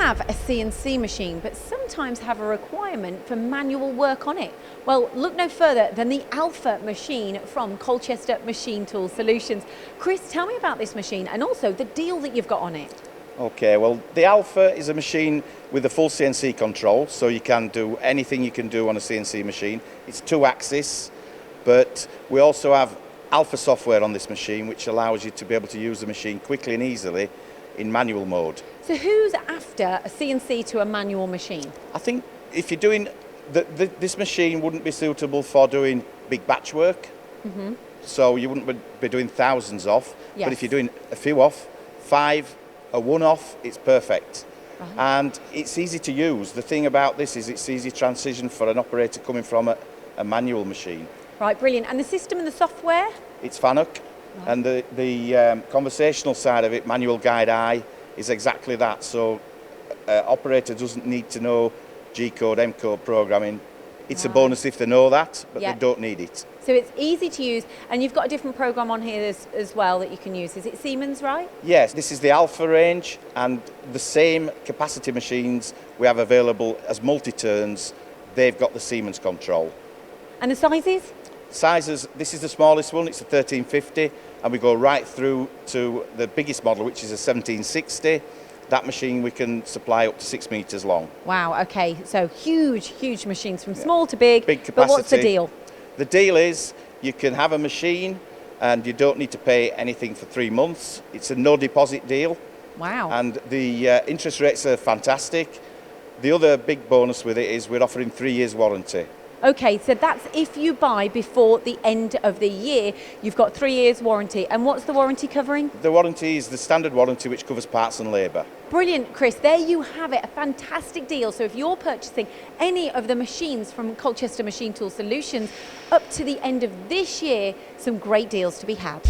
have a CNC machine, but sometimes have a requirement for manual work on it. Well, look no further than the Alpha machine from Colchester Machine Tool Solutions. Chris, tell me about this machine and also the deal that you've got on it. Okay, well, the Alpha is a machine with a full CNC control, so you can do anything you can do on a CNC machine. It's 2-axis, but we also have Alpha software on this machine, which allows you to be able to use the machine quickly and easily in manual mode. So who's after a CNC to a manual machine? I think if you're doing, this machine wouldn't be suitable for doing big batch work, so you wouldn't be doing thousands off, but if you're doing a few off, 5, a one off, it's perfect. Right. And it's easy to use. The thing about this is it's easy transition for an operator coming from a manual machine. Right, brilliant. And the system and the software? It's FANUC, and the conversational side of it, Manual Guide I, is exactly that. So operator doesn't need to know G-code, M-code programming. It's a bonus if they know that, but they don't need it. So it's easy to use, and you've got a different program on here as well that you can use. Is it Siemens, right? Yes, this is the Alpha range, and the same capacity machines we have available as multi-turns, they've got the Siemens control. And the sizes? Sizes, this is the smallest one, it's a 1350, and we go right through to the biggest model, which is a 1760. That machine we can supply up to 6 meters long. Wow, okay, so huge, huge machines from small to big. Big capacity. But what's the deal? The deal is you can have a machine and you don't need to pay anything for 3 months. It's a no deposit deal. Wow. And the interest rates are fantastic. The other big bonus with it is we're offering 3 years warranty. Okay, so that's if you buy before the end of the year, you've got 3 years warranty. And what's the warranty covering? The warranty is the standard warranty, which covers parts and labour. Brilliant, Chris. There you have it, a fantastic deal. So if you're purchasing any of the machines from Colchester Machine Tool Solutions up to the end of this year, some great deals to be had.